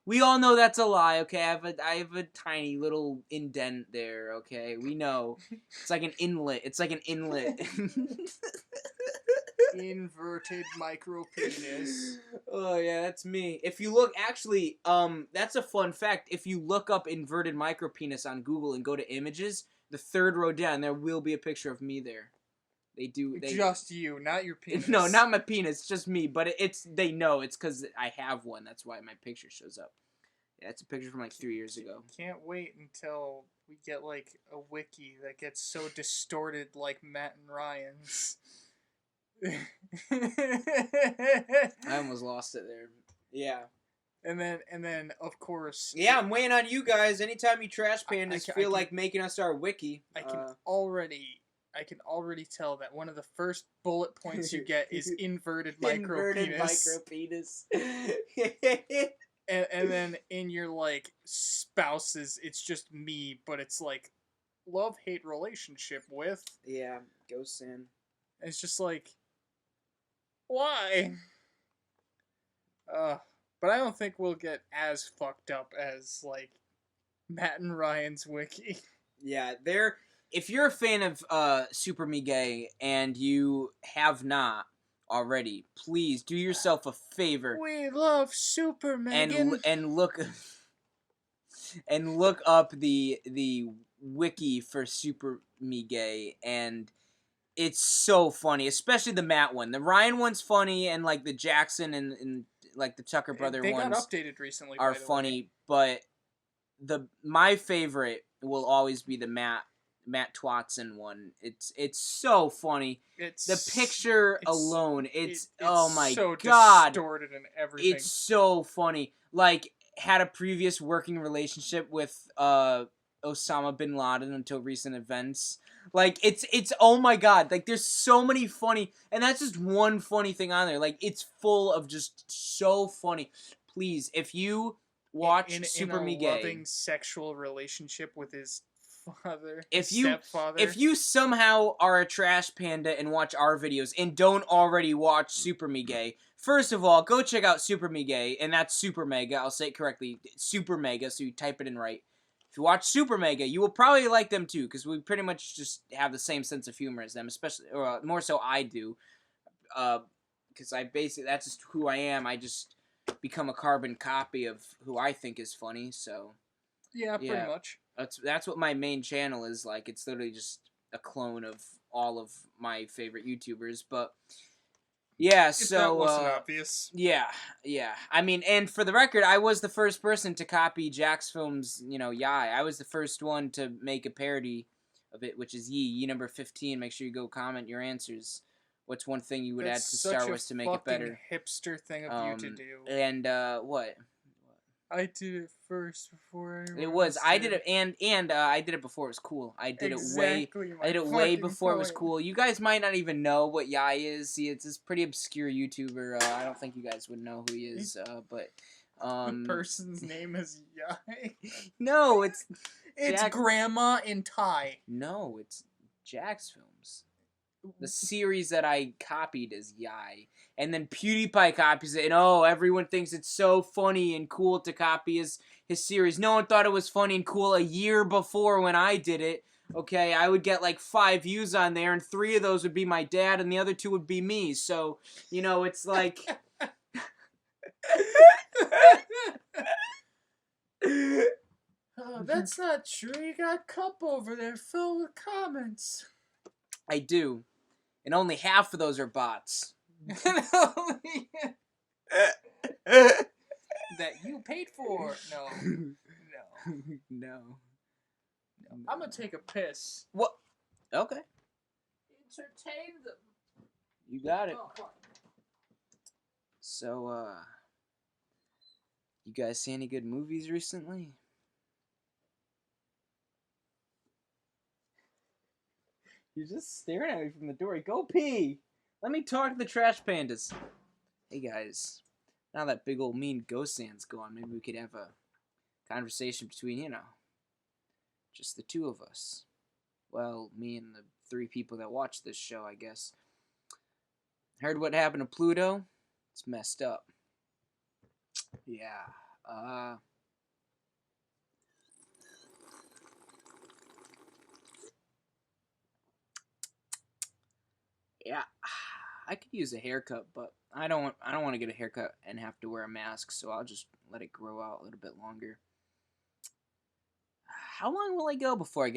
We all know that's a lie. Okay, I have a tiny little indent there. Okay, we know. It's like an inlet. Inverted micro penis. Oh yeah, that's me. If you look, actually, that's a fun fact. If you look up inverted micro penis on Google and go to images, the 3rd row down, there will be a picture of me there. Just you, not your penis. No, not my penis, just me. But they know it's because I have one. That's why my picture shows up. Yeah, it's a picture from like 3 years ago. Can't wait until we get like a wiki that gets so distorted like Matt and Ryan's. I almost lost it there. Yeah. And then of course. Yeah, I'm waiting on you guys. Anytime you trash pandas feel like making us our wiki. I can already tell that one of the first bullet points you get is inverted micro penis. And then in your like spouses, it's just me, but it's like love-hate relationship with. Yeah, GhostXan. It's just like, why? But I don't think we'll get as fucked up as like Matt and Ryan's wiki. Yeah, if you're a fan of Super Me Gay and you have not already, please do yourself a favor. We love Super Megan. And look up the wiki for Super Me Gay, and it's so funny, especially the Matt one. The Ryan one's funny, and like the Jackson and like the Tucker brother ones got updated recently. Are funny, but my favorite will always be the Matt Twatson one. It's so funny. The picture alone. It's oh my so god, distorted and everything. It's so funny. Like, had a previous working relationship with Osama bin Laden until recent events. Like, it's oh my god. Like, there's so many funny, and that's just one funny thing on there. Like, it's full of just so funny. Please, if you watch Super Me Gay, loving sexual relationship with his father, stepfather. If you somehow are a trash panda and watch our videos and don't already watch Super Me Gay, first of all, go check out Super Me Gay, and that's Super Mega. I'll say it correctly, Super Mega, so you type it in right. If you watch Super Mega, you will probably like them too, because we pretty much just have the same sense of humor as them, especially, or more so I do, because that's just who I am. I just become a carbon copy of who I think is funny, so. Yeah, pretty much. That's what my main channel is like. It's literally just a clone of all of my favorite YouTubers, but yeah, if that wasn't obvious. Yeah. I mean, and for the record, I was the first person to copy Jack's Films, Yai. I was the first one to make a parody of it, which is Yi number 15. Make sure you go comment your answers. What's one thing you would add to Star Wars to make it better? Hipster thing of you to do. And what? I did it first before I did it, and I did it before it was cool. I did it way before it was cool. You guys might not even know what Yai is. See, it's this pretty obscure YouTuber. I don't think you guys would know who he is, but the person's name is Yai. No, it's Grandma in Thai. No, it's Jack's Films. The series that I copied is Yai. And then PewDiePie copies it, and everyone thinks it's so funny and cool to copy his series. No one thought it was funny and cool a year before when I did it. Okay, I would get like 5 views on there, and 3 of those would be my dad, and the other 2 would be me. So, it's like... Oh, that's not true. You got a cup over there filled with comments. I do. And only half of those are bots. that you paid for. No. No. I'm gonna take a piss. What? Okay. Entertain them. You got it. Oh, fuck. So, you guys see any good movies recently? You're just staring at me from the door. Go pee! Let me talk to the trash pandas. Hey guys, now that big old mean GhostXan's gone, maybe we could have a conversation between, just the two of us. Well, me and the 3 people that watch this show, I guess. Heard what happened to Pluto? It's messed up. Yeah, yeah, I could use a haircut, but I don't want to get a haircut and have to wear a mask, so I'll just let it grow out a little bit longer. How long will I go before I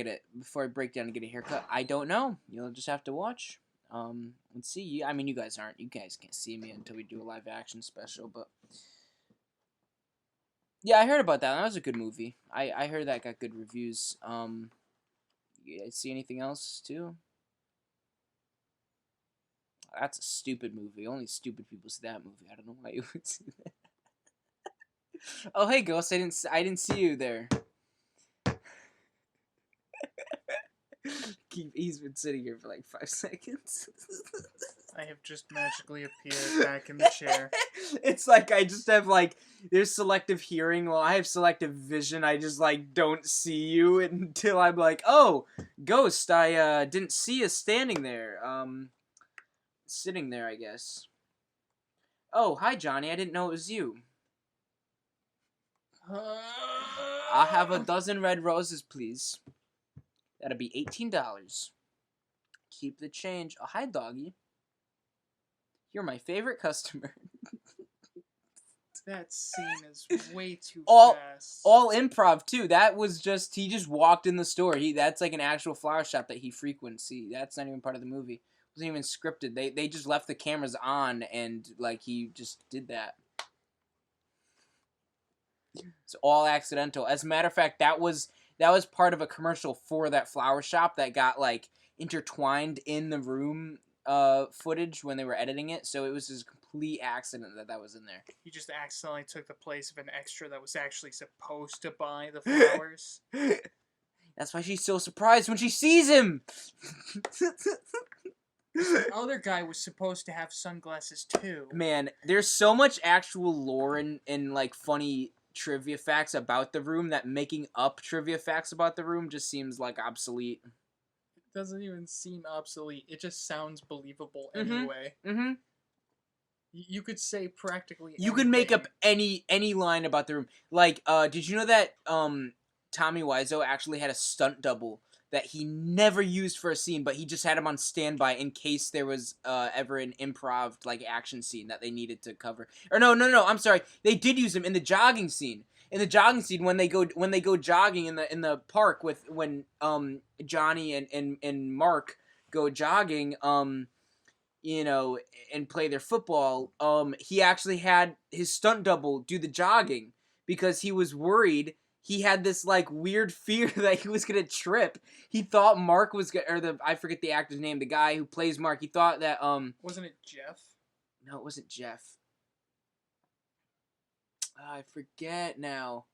break down and get a haircut? I don't know. You'll just have to watch. Let's see. You guys can't see me until we do a live action special, but yeah, I heard about that. That was a good movie. I heard that got good reviews. You guys see anything else too? That's a stupid movie. Only stupid people see that movie. I don't know why you would see that. Oh, hey, Ghost. I didn't see you there. He's been sitting here for like 5 seconds. I have just magically appeared back in the chair. It's like I just have there's selective hearing. Well, I have selective vision. I just don't see you until I'm like, oh, Ghost, I didn't see you standing there. Sitting there, I guess. Oh, hi, Johnny. I didn't know it was you. I'll have a dozen red roses, please. That'll be $18. Keep the change. Oh, hi, doggy. You're my favorite customer. That scene is way too fast. All improv too. That was he just walked in the store. That's like an actual flower shop that he frequents. See, that's not even part of the movie. It wasn't even scripted. They just left the cameras on and he just did that. It's all accidental. As a matter of fact, that was part of a commercial for that flower shop that got intertwined in the room footage when they were editing it. So it was just a complete accident that was in there. He just accidentally took the place of an extra that was actually supposed to buy the flowers. That's why she's so surprised when she sees him. The other guy was supposed to have sunglasses too. Man, there's so much actual lore and funny trivia facts about the room that making up trivia facts about the room just seems obsolete. It doesn't even seem obsolete. It just sounds believable anyway. Mm-hmm. You could say practically anything. You could make up any line about the room. Did you know that Tommy Wiseau actually had a stunt double that he never used for a scene, but he just had him on standby in case there was ever an improv action scene that they needed to cover. Or no, I'm sorry. They did use him in the jogging scene. In the jogging scene when they go jogging in the park when Johnny and Mark go jogging and play their football, he actually had his stunt double do the jogging because he was worried. He had this weird fear that he was gonna trip. He thought Mark was I forget the actor's name, the guy who plays Mark. He thought that wasn't it Jeff? No, it wasn't Jeff. I forget now.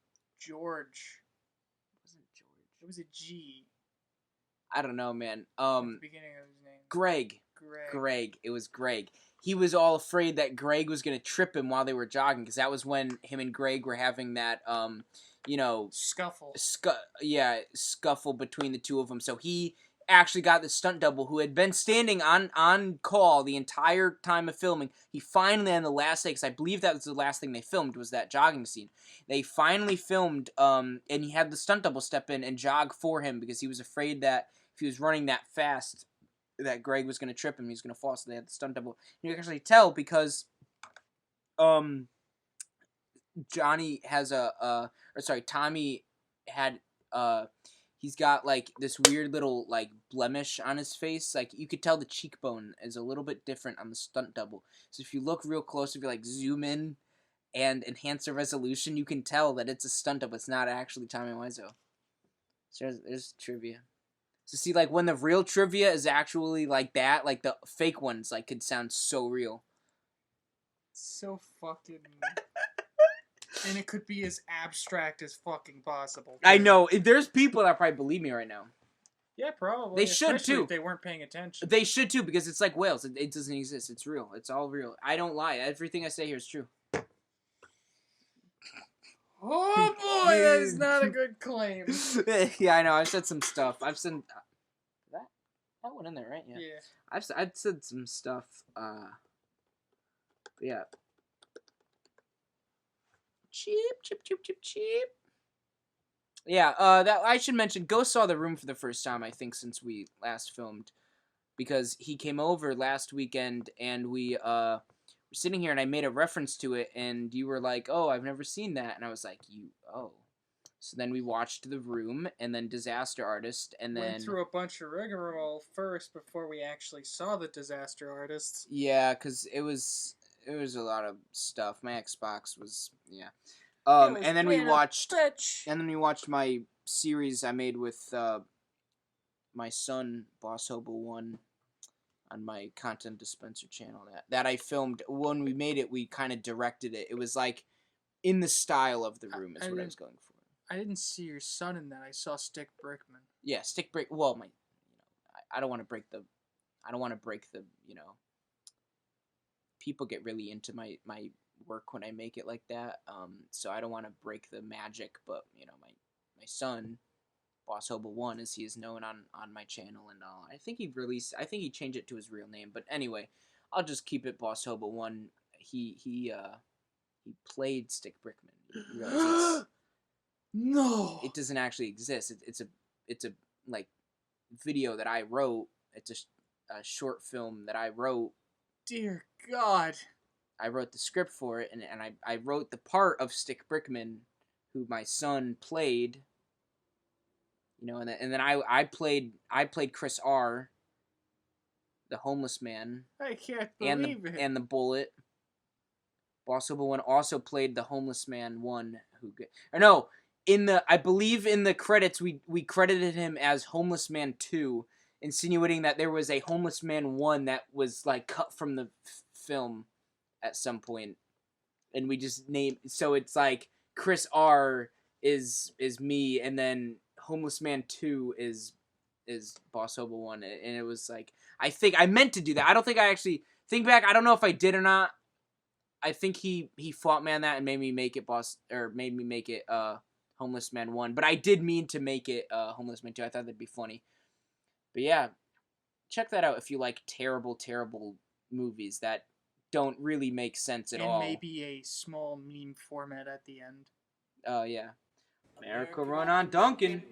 George. It wasn't George. It was a G. I don't know, man. At the beginning of his name. Greg. It was Greg. He was all afraid that Greg was gonna trip him while they were jogging because that was when him and Greg were having that scuffle. Scuffle between the two of them. So he actually got the stunt double who had been standing on call the entire time of filming. He finally, on the last day, because I believe that was the last thing they filmed, was that jogging scene. They finally filmed, and he had the stunt double step in and jog for him because he was afraid that if he was running that fast, that Greg was going to trip him, he was going to fall. So they had the stunt double. You can actually tell because, Tommy had he's got like this weird little like blemish on his face. Like you could tell the cheekbone is a little bit different on the stunt double. So if you look real close, if you like zoom in and enhance the resolution, you can tell that it's a stunt double. It's not actually Tommy Wiseau. So there's trivia. So see, like when the real trivia is actually like that, like the fake ones, like could sound so real. So fucking. And it could be as abstract as fucking possible. I know. There's people that probably believe me right now. Yeah, probably. They should too. If they weren't paying attention. They should too, because it's like whales. It doesn't exist. It's real. It's all real. I don't lie. Everything I say here is true. Oh boy, that is not a good claim. Yeah, I know. I've said some stuff. I've said that one in there, right? Yeah. I've said some stuff. Yeah. Cheap. Yeah. That I should mention. Ghost saw the room for the first time, I think, since we last filmed, because he came over last weekend and we were sitting here and I made a reference to it and you were like, "Oh, I've never seen that," and I was like, "Oh." So then we watched The Room, and then Disaster Artist, and then... Went through a bunch of rigmarole first before we actually saw the Disaster Artist. Yeah, because it was a lot of stuff. My Xbox was... Yeah. And then we watched... And then we watched my series I made with my son, Boss Hobo 1, on my Content Dispenser channel. That I filmed. When we made it, we kind of directed it. It was like in the style of The Room is what I was going for. I didn't see your son in that. I saw Stick Brickman. Yeah, Stick Brick. Well, I don't want to break the, people get really into my work when I make it like that. So I don't want to break the magic. But my son, Boss Hobo 1, as he is known on my channel and all. I think he changed it to his real name. But anyway, I'll just keep it Boss Hobo 1. He played Stick Brickman. No, it doesn't actually exist. It's a like video that I wrote. It's a short film that I wrote. Dear God. I wrote the script for it, and I wrote the part of Stick Brickman, who my son played. And then I played Chris R, the homeless man. I can't believe it. And the bullet. Boss Hobo 1 also played the homeless man 1 I believe in the credits we credited him as Homeless Man 2, insinuating that there was a Homeless Man 1 that was like cut from the film at some point, and we just named, so it's like Chris R is me, and then Homeless Man 2 is Boss Hobo 1, and it was like, I think I meant to do that. I don't think I actually think back. I don't know if I did or not. I think he fought me on that and made me make it Homeless Man 1, but I did mean to make it Homeless Man 2. I thought that'd be funny. But yeah, check that out if you like terrible movies that don't really make sense at all. And maybe a small meme format at the end. Oh, yeah. America run on Duncan.